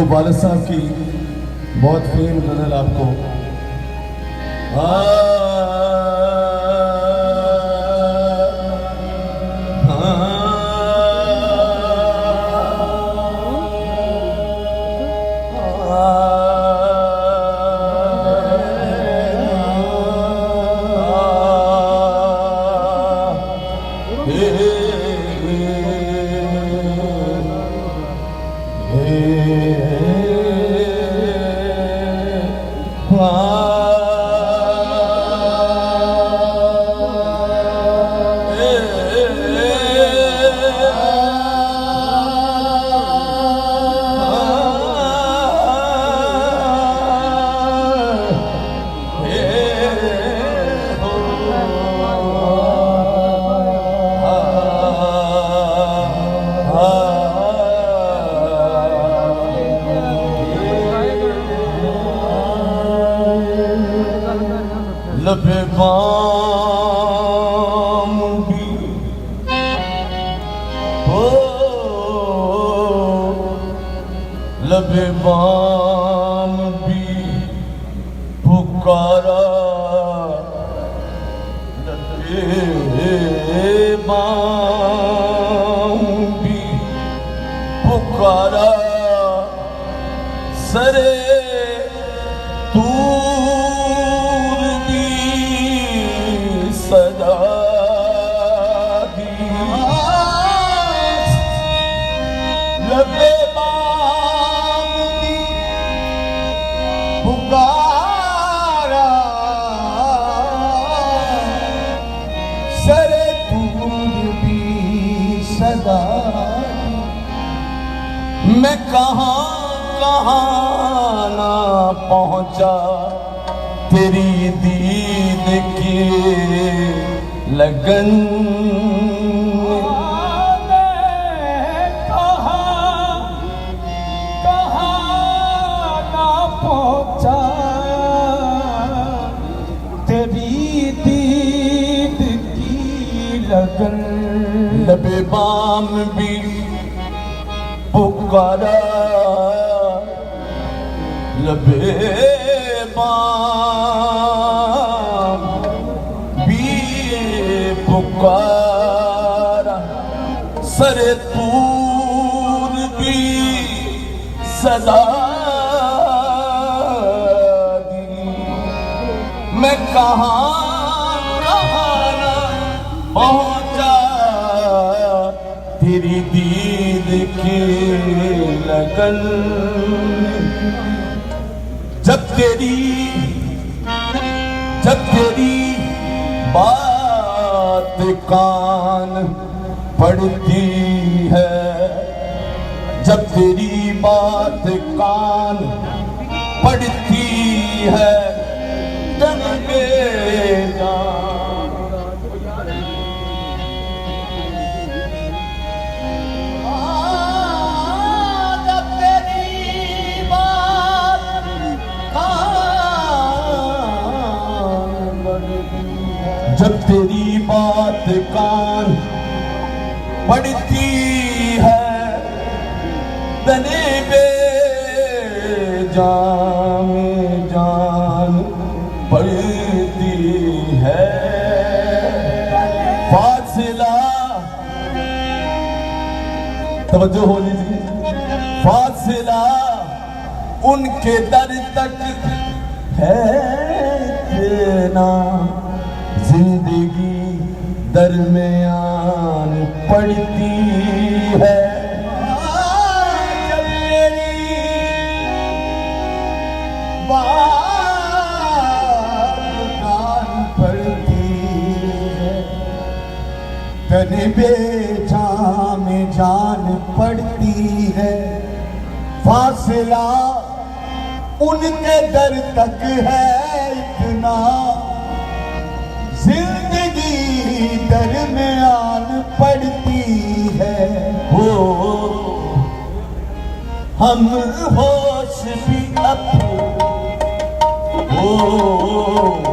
तो वालिद साहब की बहुत फेम गजल आपको लबे बाम भी हो लबे बाम भी पुकारा लबे बाम भी पुकारा सरे सदा दी लबे बाम दी पुकारा सरे दूर भी सदा दी मैं कहाँ कहाँ ना पहुँचा तेरी दीद की लगन कहाँ ना पहुँचा तेरी दीद की लगन लबे बाम भी पुकारा लबे बाम भी पुकारा सरे तूर भी सदा दी मैं कहाँ कहाँ ना पहुँचा तेरी दीद की लगन जब तेरी बात कान पड़ती है जब तेरी बात कान पड़ती है तन बेजान जब तेरी बात कान पड़ती है तने बेजान जान पड़ती है फासिला तवज्जो हो लीजिए फासिला उनके दर तक है इतना जिंदगी दरमियान पड़ती है जब मेरी बात कान पड़ती है तन बेजान में जान पड़ती है फासिला उनके दर तक है इतना जिंदगी दरमियान पड़ती है हो हम होश भी अपने हो